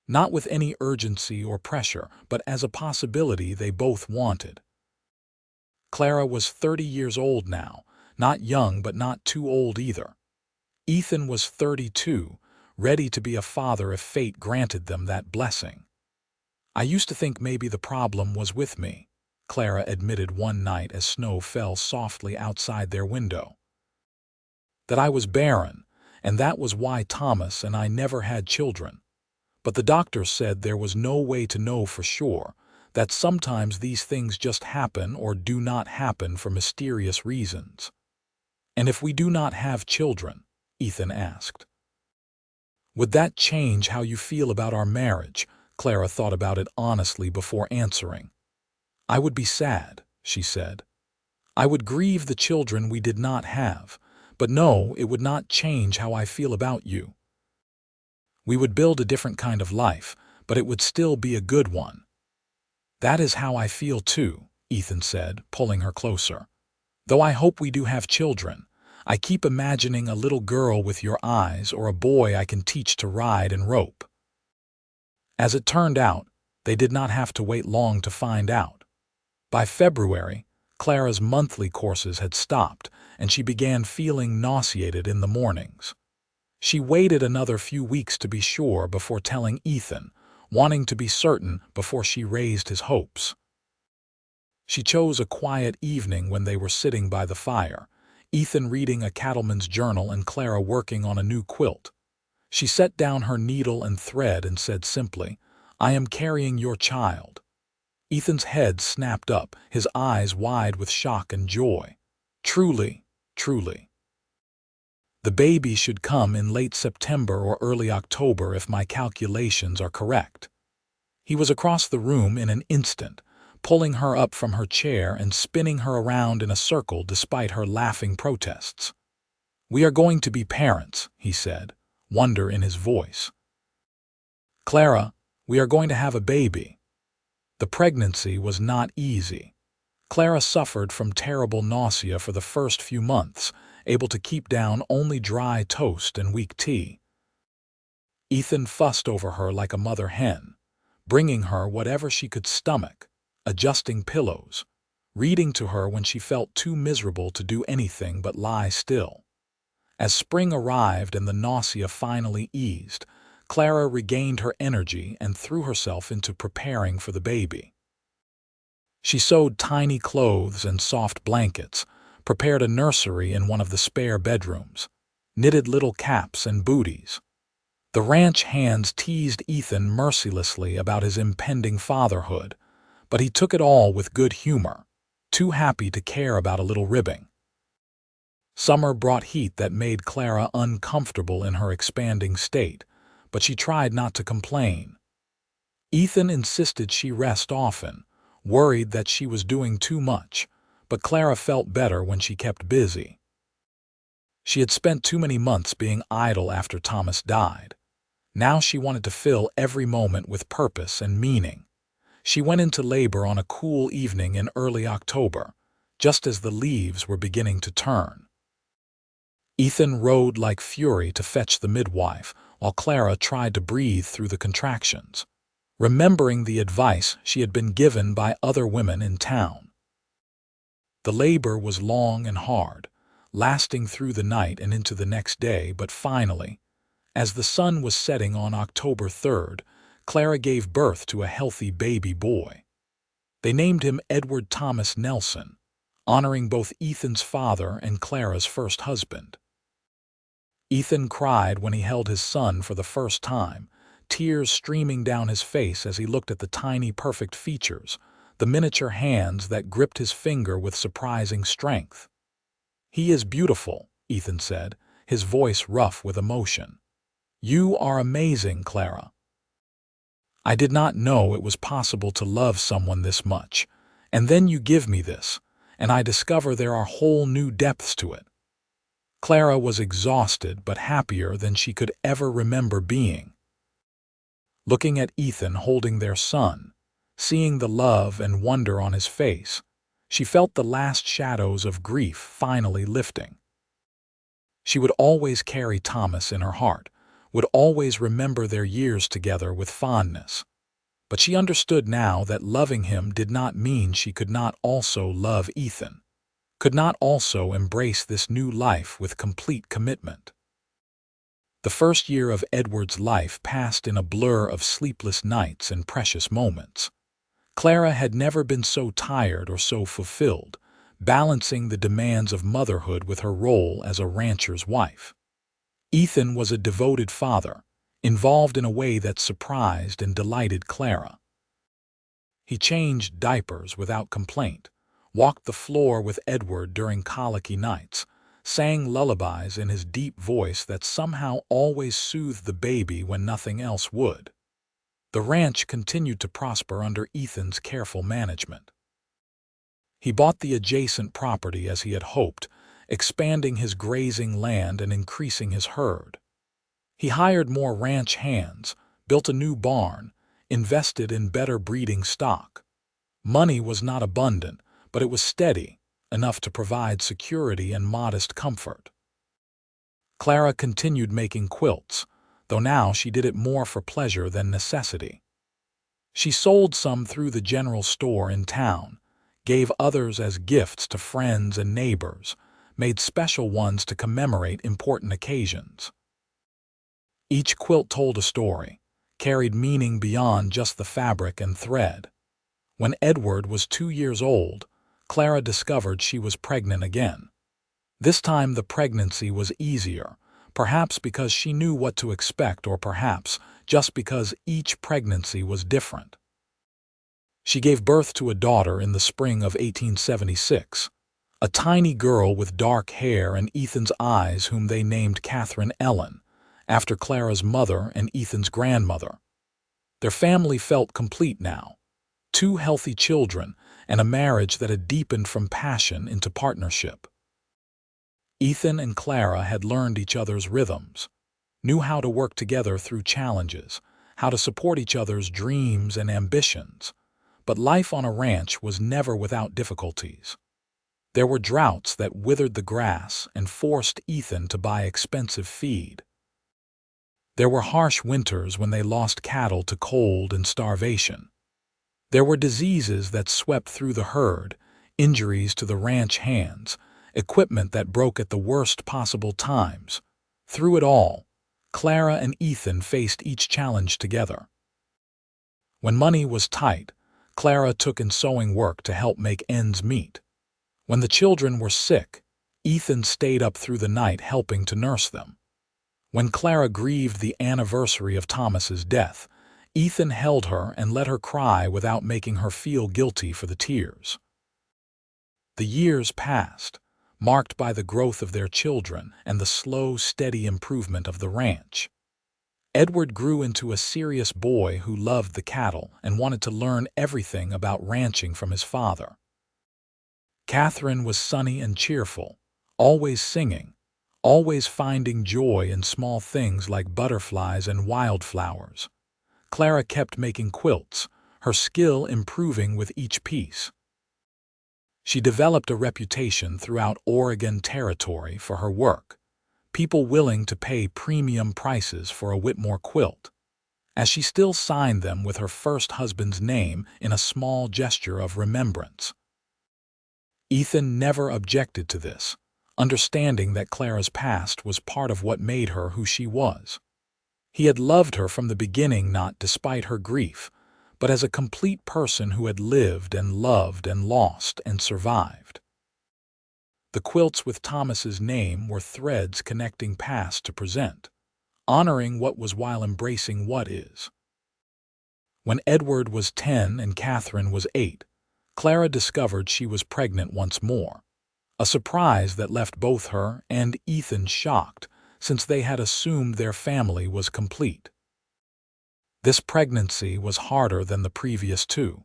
Not with any urgency or pressure, but as a possibility they both wanted. Clara was 30 years old now, not young but not too old either. Ethan was 32, ready to be a father if fate granted them that blessing. "I used to think maybe the problem was with me," Clara admitted one night as snow fell softly outside their window. "That I was barren, and that was why Thomas and I never had children. But the doctor said there was no way to know for sure, that sometimes these things just happen or do not happen for mysterious reasons." "And if we do not have children," Ethan asked, "would that change how you feel about our marriage?" Clara thought about it honestly before answering. "I would be sad," she said. "I would grieve the children we did not have, but no, it would not change how I feel about you. We would build a different kind of life, but it would still be a good one." "That is how I feel too," Ethan said, pulling her closer. "Though I hope we do have children, I keep imagining a little girl with your eyes or a boy I can teach to ride and rope." As it turned out, they did not have to wait long to find out. By February, Clara's monthly courses had stopped, and she began feeling nauseated in the mornings. She waited another few weeks to be sure before telling Ethan, wanting to be certain before she raised his hopes. She chose a quiet evening when they were sitting by the fire, Ethan reading a cattleman's journal and Clara working on a new quilt. She set down her needle and thread and said simply, "I am carrying your child." Ethan's head snapped up, his eyes wide with shock and joy. "Truly, truly. The baby should come in late September or early October if my calculations are correct." He was across the room in an instant, pulling her up from her chair and spinning her around in a circle despite her laughing protests. "We are going to be parents," he said, wonder in his voice. "Clara, we are going to have a baby." The pregnancy was not easy. Clara suffered from terrible nausea for the first few months, able to keep down only dry toast and weak tea. Ethan fussed over her like a mother hen, bringing her whatever she could stomach, adjusting pillows, reading to her when she felt too miserable to do anything but lie still. As spring arrived and the nausea finally eased, Clara regained her energy and threw herself into preparing for the baby. She sewed tiny clothes and soft blankets, prepared a nursery in one of the spare bedrooms, knitted little caps and booties. The ranch hands teased Ethan mercilessly about his impending fatherhood, but he took it all with good humor, too happy to care about a little ribbing. Summer brought heat that made Clara uncomfortable in her expanding state, but she tried not to complain. Ethan insisted she rest often, worried that she was doing too much, but Clara felt better when she kept busy. She had spent too many months being idle after Thomas died. Now she wanted to fill every moment with purpose and meaning. She went into labor on a cool evening in early October, just as the leaves were beginning to turn. Ethan rode like fury to fetch the midwife, while Clara tried to breathe through the contractions, remembering the advice she had been given by other women in town. The labor was long and hard, lasting through the night and into the next day, but finally, as the sun was setting on October 3rd, Clara gave birth to a healthy baby boy. They named him Edward Thomas Nelson, honoring both Ethan's father and Clara's first husband. Ethan cried when he held his son for the first time, tears streaming down his face as he looked at the tiny, perfect features, the miniature hands that gripped his finger with surprising strength. "He is beautiful," Ethan said, his voice rough with emotion. "You are amazing, Clara. I did not know it was possible to love someone this much, and then you give me this, and I discover there are whole new depths to it. Clara was exhausted but happier than she could ever remember being. Looking at Ethan holding their son, seeing the love and wonder on his face, she felt the last shadows of grief finally lifting. She would always carry Thomas in her heart, would always remember their years together with fondness. But she understood now that loving him did not mean she could not also love Ethan, could not also embrace this new life with complete commitment. The first year of Edward's life passed in a blur of sleepless nights and precious moments. Clara had never been so tired or so fulfilled, balancing the demands of motherhood with her role as a rancher's wife. Ethan was a devoted father, involved in a way that surprised and delighted Clara. He changed diapers without complaint, walked the floor with Edward during colicky nights, sang lullabies in his deep voice that somehow always soothed the baby when nothing else would. The ranch continued to prosper under Ethan's careful management. He bought the adjacent property as he had hoped, expanding his grazing land and increasing his herd. He hired more ranch hands, built a new barn, invested in better breeding stock. Money was not abundant, but it was steady, enough to provide security and modest comfort. Clara continued making quilts, though now she did it more for pleasure than necessity. She sold some through the general store in town, gave others as gifts to friends and neighbors, made special ones to commemorate important occasions. Each quilt told a story, carried meaning beyond just the fabric and thread. When Edward was 2 years old, Clara discovered she was pregnant again. This time the pregnancy was easier, perhaps because she knew what to expect or perhaps just because each pregnancy was different. She gave birth to a daughter in the spring of 1876, a tiny girl with dark hair and Ethan's eyes whom they named Catherine Ellen, after Clara's mother and Ethan's grandmother. Their family felt complete now. 2 healthy children and a marriage that had deepened from passion into partnership. Ethan and Clara had learned each other's rhythms, knew how to work together through challenges, how to support each other's dreams and ambitions. But life on a ranch was never without difficulties. There were droughts that withered the grass and forced Ethan to buy expensive feed. There were harsh winters when they lost cattle to cold and starvation. There were diseases that swept through the herd, injuries to the ranch hands, equipment that broke at the worst possible times. Through it all, Clara and Ethan faced each challenge together. When money was tight, Clara took in sewing work to help make ends meet. When the children were sick, Ethan stayed up through the night helping to nurse them. When Clara grieved the anniversary of Thomas's death, Ethan held her and let her cry without making her feel guilty for the tears. The years passed, marked by the growth of their children and the slow, steady improvement of the ranch. Edward grew into a serious boy who loved the cattle and wanted to learn everything about ranching from his father. Catherine was sunny and cheerful, always singing, always finding joy in small things like butterflies and wildflowers. Clara kept making quilts, her skill improving with each piece. She developed a reputation throughout Oregon Territory for her work, people willing to pay premium prices for a Whitmore quilt, as she still signed them with her first husband's name in a small gesture of remembrance. Ethan never objected to this, understanding that Clara's past was part of what made her who she was. He had loved her from the beginning, not despite her grief, but as a complete person who had lived and loved and lost and survived. The quilts with Thomas's name were threads connecting past to present, honoring what was while embracing what is. When Edward was 10 and Catherine was 8, Clara discovered she was pregnant once more, a surprise that left both her and Ethan shocked, since they had assumed their family was complete. This pregnancy was harder than the previous 2,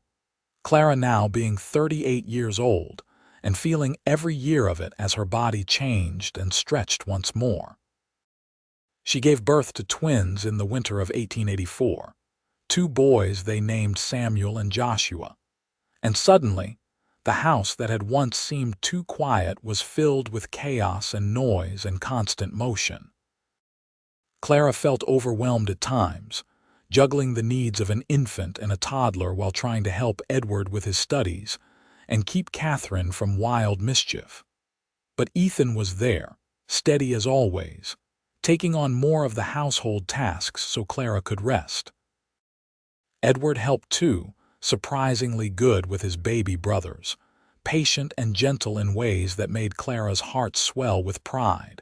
Clara now being 38 years old, and feeling every year of it as her body changed and stretched once more. She gave birth to twins in the winter of 1884, 2 boys they named Samuel and Joshua, and suddenly, the house that had once seemed too quiet was filled with chaos and noise and constant motion. Clara felt overwhelmed at times, juggling the needs of an infant and a toddler while trying to help Edward with his studies and keep Catherine from wild mischief. But Ethan was there, steady as always, taking on more of the household tasks so Clara could rest. Edward helped too, surprisingly good with his baby brothers, patient and gentle in ways that made Clara's heart swell with pride.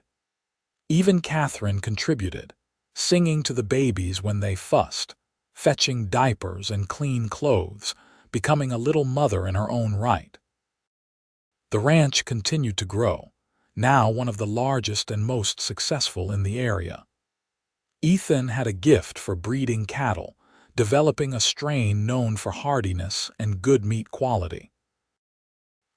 Even Catherine contributed, singing to the babies when they fussed, fetching diapers and clean clothes, becoming a little mother in her own right. The ranch continued to grow, now one of the largest and most successful in the area. Ethan had a gift for breeding cattle, developing a strain known for hardiness and good meat quality.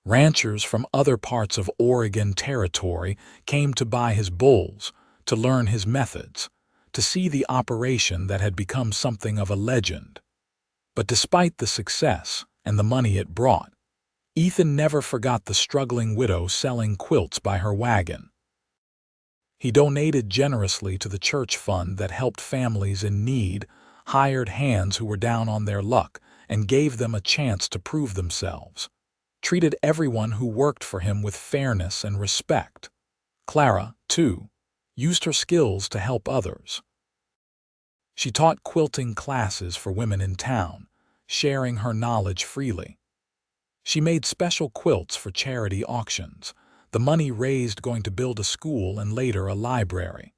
Ranchers from other parts of Oregon Territory came to buy his bulls, to learn his methods, to see the operation that had become something of a legend. But despite the success and the money it brought, Ethan never forgot the struggling widow selling quilts by her wagon. He donated generously to the church fund that helped families in need, hired hands who were down on their luck, and gave them a chance to prove themselves. Treated everyone who worked for him with fairness and respect. Clara, too, used her skills to help others. She taught quilting classes for women in town, sharing her knowledge freely. She made special quilts for charity auctions, the money raised going to build a school and later a library.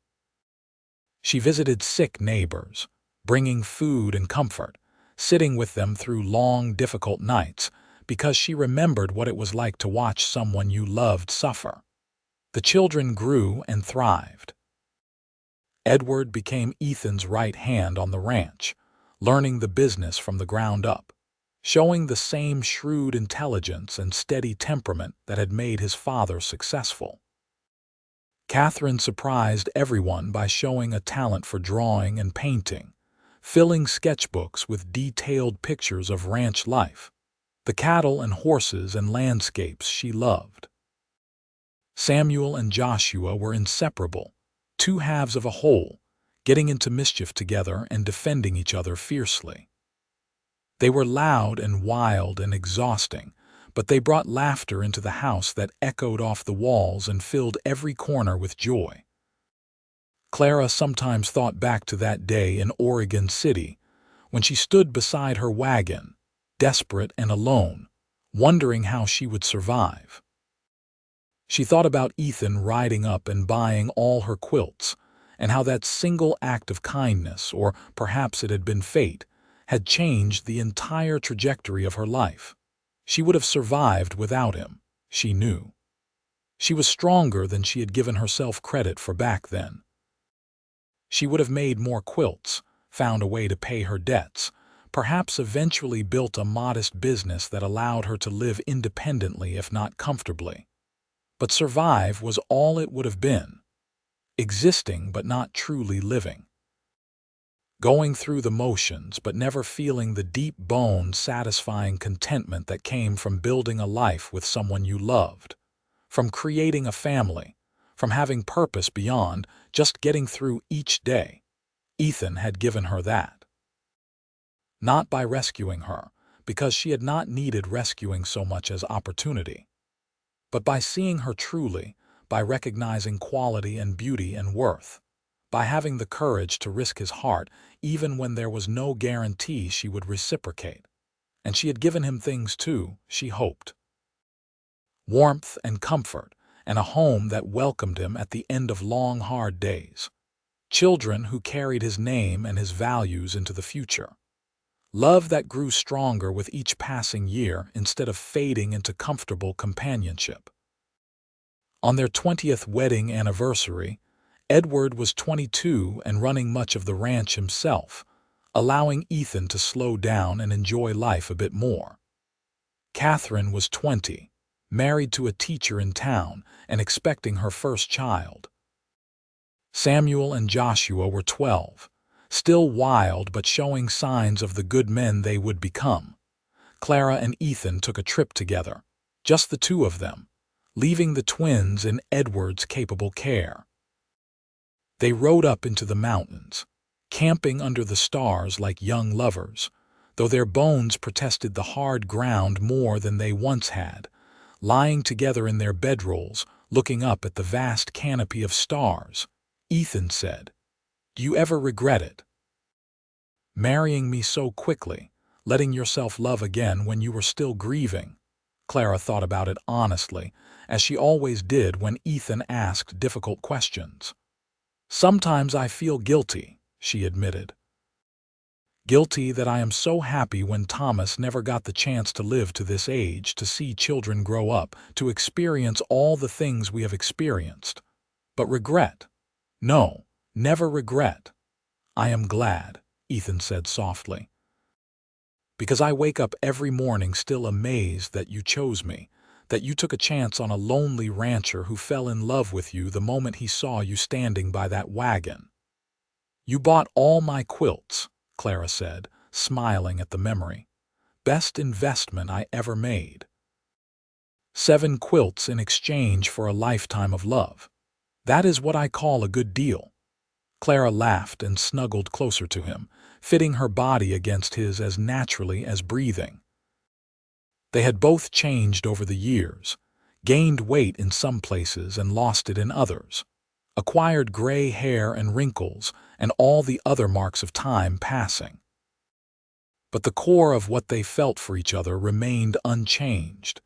She visited sick neighbors, bringing food and comfort, sitting with them through long, difficult nights, because she remembered what it was like to watch someone you loved suffer. The children grew and thrived. Edward became Ethan's right hand on the ranch, learning the business from the ground up, showing the same shrewd intelligence and steady temperament that had made his father successful. Catherine surprised everyone by showing a talent for drawing and painting, filling sketchbooks with detailed pictures of ranch life, the cattle and horses and landscapes she loved. Samuel and Joshua were inseparable, 2 halves of a whole, getting into mischief together and defending each other fiercely. They were loud and wild and exhausting, but they brought laughter into the house that echoed off the walls and filled every corner with joy. Clara sometimes thought back to that day in Oregon City, when she stood beside her wagon, desperate and alone, wondering how she would survive. She thought about Ethan riding up and buying all her quilts, and how that single act of kindness, or perhaps it had been fate, had changed the entire trajectory of her life. She would have survived without him, she knew. She was stronger than she had given herself credit for back then. She would have made more quilts, found a way to pay her debts, perhaps eventually built a modest business that allowed her to live independently if not comfortably. But survive was all it would have been. Existing but not truly living. Going through the motions but never feeling the deep bone satisfying contentment that came from building a life with someone you loved, from creating a family, from having purpose beyond just getting through each day. Ethan had given her that. Not by rescuing her, because she had not needed rescuing so much as opportunity, but by seeing her truly, by recognizing quality and beauty and worth, by having the courage to risk his heart even when there was no guarantee she would reciprocate. And she had given him things too, she hoped. Warmth and comfort, and a home that welcomed him at the end of long, hard days. Children who carried his name and his values into the future. Love that grew stronger with each passing year instead of fading into comfortable companionship. On their 20th wedding anniversary, Edward was 22 and running much of the ranch himself, allowing Ethan to slow down and enjoy life a bit more. Catherine was 20, married to a teacher in town and expecting her first child. Samuel and Joshua were 12, still wild but showing signs of the good men they would become. Clara and Ethan took a trip together, just the two of them, leaving the twins in Edward's capable care. They rode up into the mountains, camping under the stars like young lovers, though their bones protested the hard ground more than they once had, lying together in their bedrolls, looking up at the vast canopy of stars. Ethan said, "Do you ever regret it? Marrying me so quickly, letting yourself love again when you were still grieving?" Clara thought about it honestly, as she always did when Ethan asked difficult questions. "Sometimes I feel guilty," she admitted. "Guilty that I am so happy when Thomas never got the chance to live to this age, to see children grow up, to experience all the things we have experienced. But regret? No, never regret. I am glad," Ethan said softly. "Because I wake up every morning still amazed that you chose me, that you took a chance on a lonely rancher who fell in love with you the moment he saw you standing by that wagon." "You bought all my quilts," Clara said, smiling at the memory. "Best investment I ever made. 7 quilts in exchange for a lifetime of love. That is what I call a good deal." Clara laughed and snuggled closer to him, fitting her body against his as naturally as breathing. They had both changed over the years, gained weight in some places and lost it in others, acquired gray hair and wrinkles and all the other marks of time passing. But the core of what they felt for each other remained unchanged,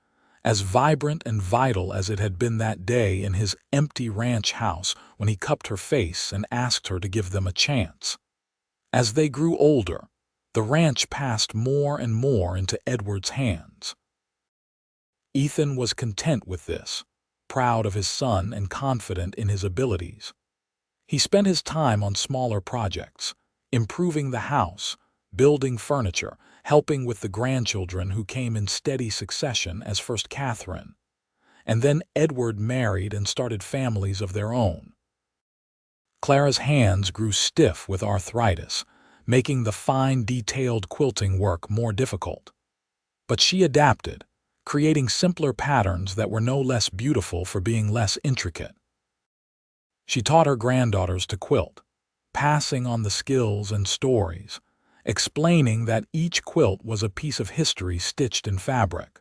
as vibrant and vital as it had been that day in his empty ranch house when he cupped her face and asked her to give them a chance. As they grew older, the ranch passed more and more into Edward's hands. Ethan was content with this, proud of his son and confident in his abilities. He spent his time on smaller projects, improving the house, building furniture, helping with the grandchildren who came in steady succession as first Catherine. And then Edward married and started families of their own. Clara's hands grew stiff with arthritis, making the fine, detailed quilting work more difficult. But she adapted, creating simpler patterns that were no less beautiful for being less intricate. She taught her granddaughters to quilt, passing on the skills and stories, explaining that each quilt was a piece of history stitched in fabric.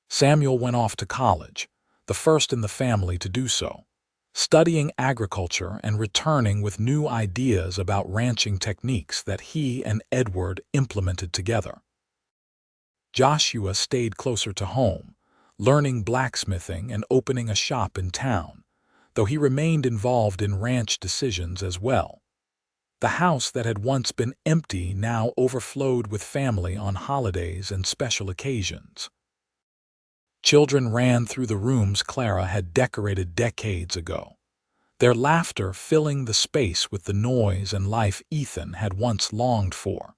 Samuel went off to college, the first in the family to do so, studying agriculture and returning with new ideas about ranching techniques that he and Edward implemented together. Joshua stayed closer to home, learning blacksmithing and opening a shop in town, though he remained involved in ranch decisions as well. The house that had once been empty now overflowed with family on holidays and special occasions. Children ran through the rooms Clara had decorated decades ago, their laughter filling the space with the noise and life Ethan had once longed for.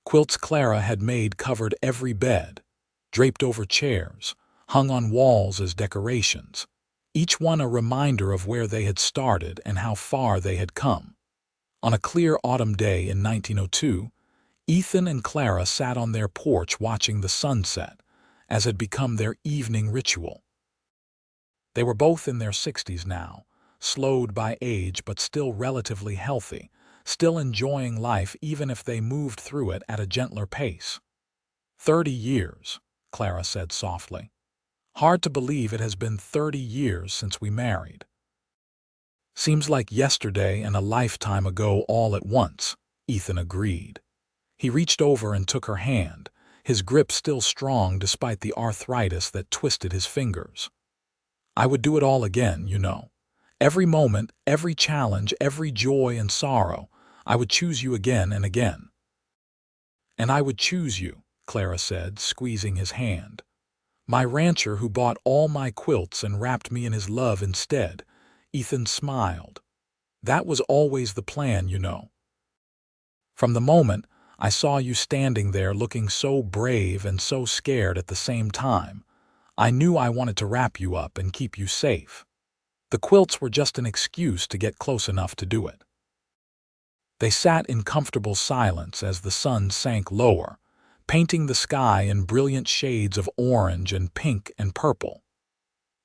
Quilts Clara had made covered every bed, draped over chairs, hung on walls as decorations, each one a reminder of where they had started and how far they had come. On a clear autumn day in 1902, Ethan and Clara sat on their porch watching the sunset, as had become their evening ritual. They were both in their 60s now, slowed by age but still relatively healthy, still enjoying life even if they moved through it at a gentler pace. 30 years, Clara said softly. "Hard to believe it has been 30 years since we married." "Seems like yesterday and a lifetime ago all at once," Ethan agreed. He reached over and took her hand, his grip still strong despite the arthritis that twisted his fingers. "I would do it all again, you know. Every moment, every challenge, every joy and sorrow, I would choose you again and again." "And I would choose you," Clara said, squeezing his hand. "My rancher who bought all my quilts and wrapped me in his love instead." Ethan smiled. "That was always the plan, you know. From the moment I saw you standing there looking so brave and so scared at the same time, I knew I wanted to wrap you up and keep you safe. The quilts were just an excuse to get close enough to do it. They sat in comfortable silence as the sun sank lower, painting the sky in brilliant shades of orange and pink and purple.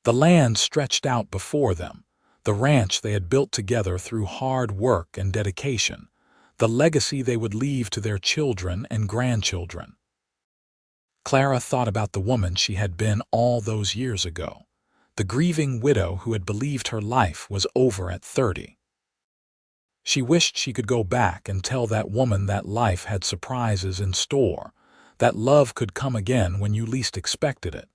The land stretched out before them, the ranch they had built together through hard work and dedication, the legacy they would leave to their children and grandchildren. Clara thought about the woman she had been all those years ago, the grieving widow who had believed her life was over at 30. She wished she could go back and tell that woman that life had surprises in store, that love could come again when you least expected it,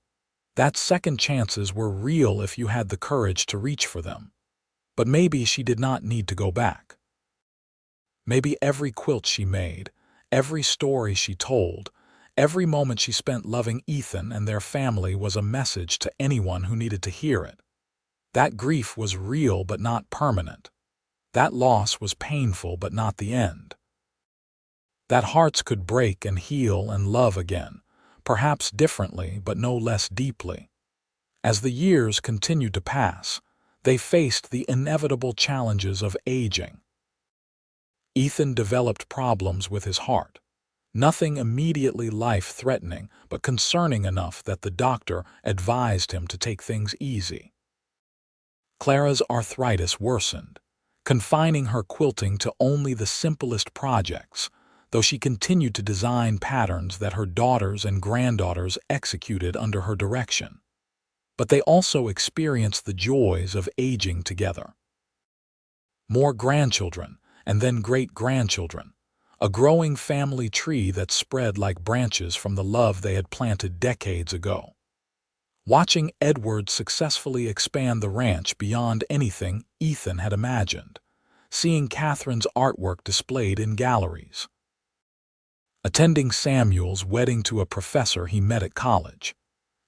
that second chances were real if you had the courage to reach for them. But maybe she did not need to go back. Maybe every quilt she made, every story she told, every moment she spent loving Ethan and their family was a message to anyone who needed to hear it. That grief was real but not permanent. That loss was painful but not the end. That hearts could break and heal and love again, perhaps differently but no less deeply. As the years continued to pass, they faced the inevitable challenges of aging. Ethan developed problems with his heart. Nothing immediately life-threatening, but concerning enough that the doctor advised him to take things easy. Clara's arthritis worsened, confining her quilting to only the simplest projects, though she continued to design patterns that her daughters and granddaughters executed under her direction. But they also experienced the joys of aging together. More grandchildren, and then great-grandchildren, a growing family tree that spread like branches from the love they had planted decades ago. Watching Edward successfully expand the ranch beyond anything Ethan had imagined, seeing Catherine's artwork displayed in galleries, attending Samuel's wedding to a professor he met at college,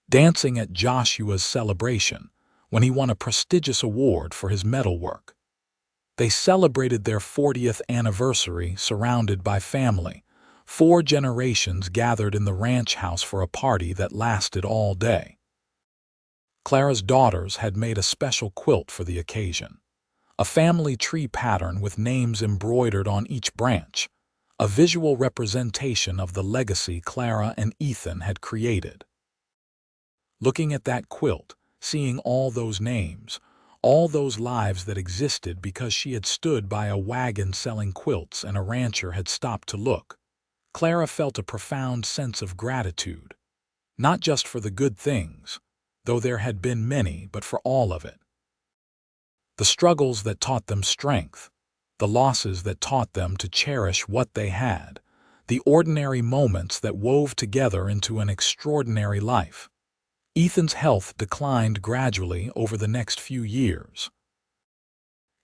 dancing at Joshua's celebration when he won a prestigious award for his metalwork. They celebrated their 40th anniversary surrounded by family, 4 generations gathered in the ranch house for a party that lasted all day. Clara's daughters had made a special quilt for the occasion, a family tree pattern with names embroidered on each branch, a visual representation of the legacy Clara and Ethan had created. Looking at that quilt, seeing all those names, all those lives that existed because she had stood by a wagon selling quilts and a rancher had stopped to look, Clara felt a profound sense of gratitude, not just for the good things, though there had been many, but for all of it. The struggles that taught them strength, the losses that taught them to cherish what they had, the ordinary moments that wove together into an extraordinary life. Ethan's health declined gradually over the next few years.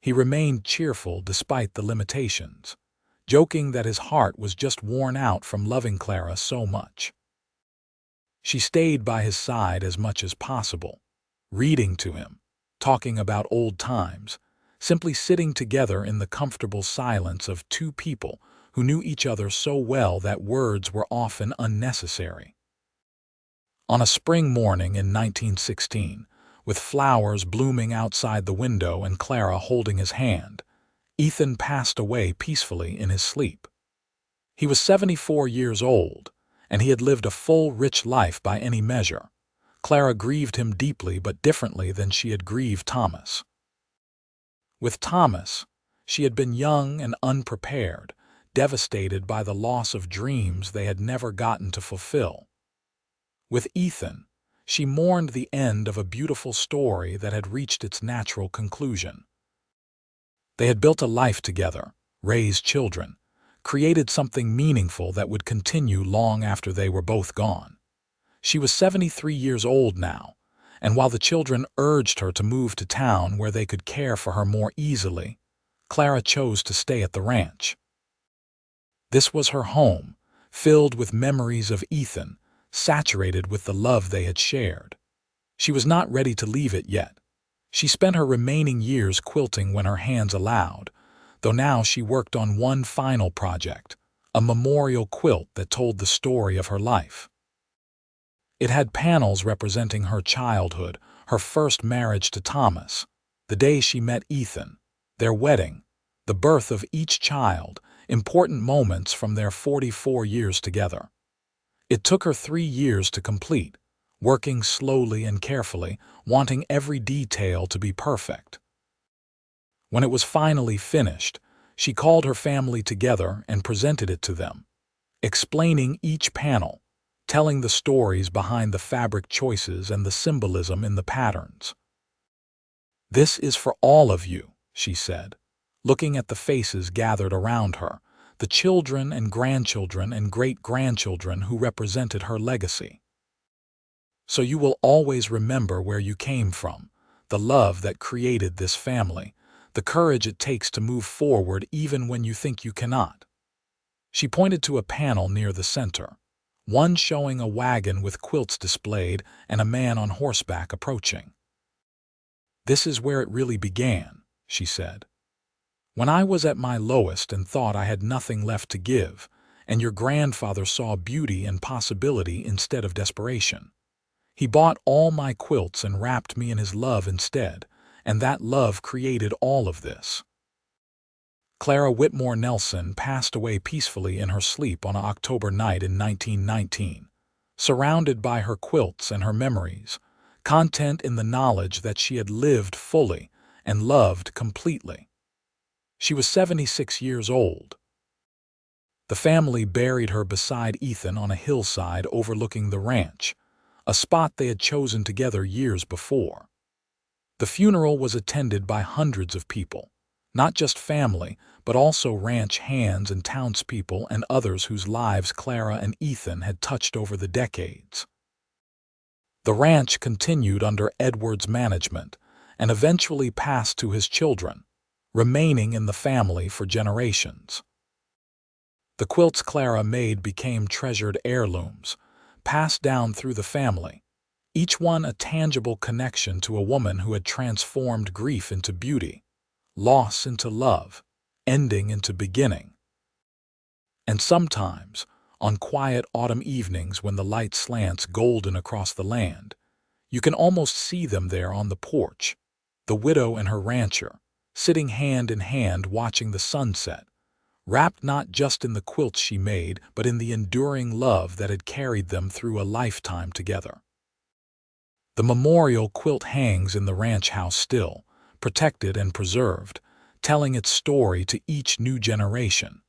He remained cheerful despite the limitations, joking that his heart was just worn out from loving Clara so much. She stayed by his side as much as possible, reading to him, talking about old times, simply sitting together in the comfortable silence of 2 people who knew each other so well that words were often unnecessary. On a spring morning in 1916, with flowers blooming outside the window and Clara holding his hand, Ethan passed away peacefully in his sleep. He was 74 years old, and he had lived a full, rich life by any measure. Clara grieved him deeply but differently than she had grieved Thomas. With Thomas, she had been young and unprepared, devastated by the loss of dreams they had never gotten to fulfill. With Ethan, she mourned the end of a beautiful story that had reached its natural conclusion. They had built a life together, raised children, created something meaningful that would continue long after they were both gone. She was 73 years old now, and while the children urged her to move to town where they could care for her more easily, Clara chose to stay at the ranch. This was her home, filled with memories of Ethan, saturated with the love they had shared. She was not ready to leave it yet. She spent her remaining years quilting when her hands allowed, though now she worked on one final project, a memorial quilt that told the story of her life. It had panels representing her childhood, her first marriage to Thomas, the day she met Ethan, their wedding, the birth of each child, important moments from their 44 years together. It took her 3 years to complete, working slowly and carefully, wanting every detail to be perfect. When it was finally finished, she called her family together and presented it to them, explaining each panel, telling the stories behind the fabric choices and the symbolism in the patterns. "This is for all of you," she said, looking at the faces gathered around her, the children and grandchildren and great-grandchildren who represented her legacy. "So you will always remember where you came from, the love that created this family, the courage it takes to move forward even when you think you cannot." She pointed to a panel near the center, one showing a wagon with quilts displayed and a man on horseback approaching. "This is where it really began," she said. "When I was at my lowest and thought I had nothing left to give, and your grandfather saw beauty and possibility instead of desperation. He bought all my quilts and wrapped me in his love instead, and that love created all of this." Clara Whitmore Nelson passed away peacefully in her sleep on an October night in 1919, surrounded by her quilts and her memories, content in the knowledge that she had lived fully and loved completely. She was 76 years old. The family buried her beside Ethan on a hillside overlooking the ranch, a spot they had chosen together years before. The funeral was attended by hundreds of people, not just family, but also ranch hands and townspeople and others whose lives Clara and Ethan had touched over the decades. The ranch continued under Edward's management and eventually passed to his children, remaining in the family for generations. The quilts Clara made became treasured heirlooms, passed down through the family, each one a tangible connection to a woman who had transformed grief into beauty, loss into love, ending into beginning. And sometimes, on quiet autumn evenings when the light slants golden across the land, you can almost see them there on the porch, the widow and her rancher, sitting hand in hand watching the sunset, wrapped not just in the quilts she made, but in the enduring love that had carried them through a lifetime together. The memorial quilt hangs in the ranch house still, protected and preserved, telling its story to each new generation.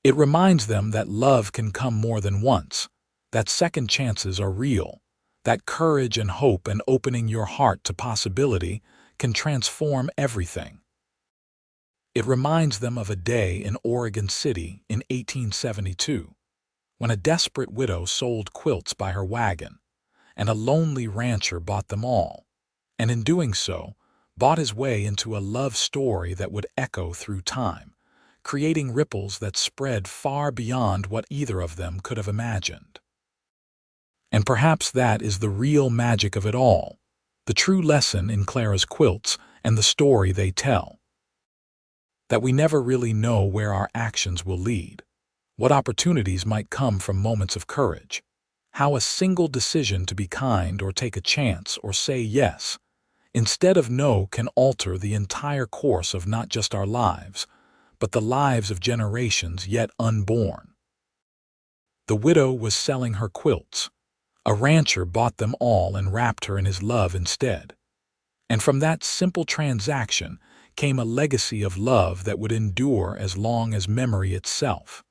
It reminds them that love can come more than once, that second chances are real, that courage and hope and opening your heart to possibility can transform everything. It reminds them of a day in Oregon City in 1872, when a desperate widow sold quilts by her wagon, and a lonely rancher bought them all, and in doing so, bought his way into a love story that would echo through time, creating ripples that spread far beyond what either of them could have imagined. And perhaps that is the real magic of it all, the true lesson in Clara's quilts and the story they tell. That we never really know where our actions will lead, what opportunities might come from moments of courage, how a single decision to be kind or take a chance or say yes instead of no can alter the entire course of not just our lives, but the lives of generations yet unborn. The widow was selling her quilts. A rancher bought them all and wrapped her in his love instead. And from that simple transaction came a legacy of love that would endure as long as memory itself.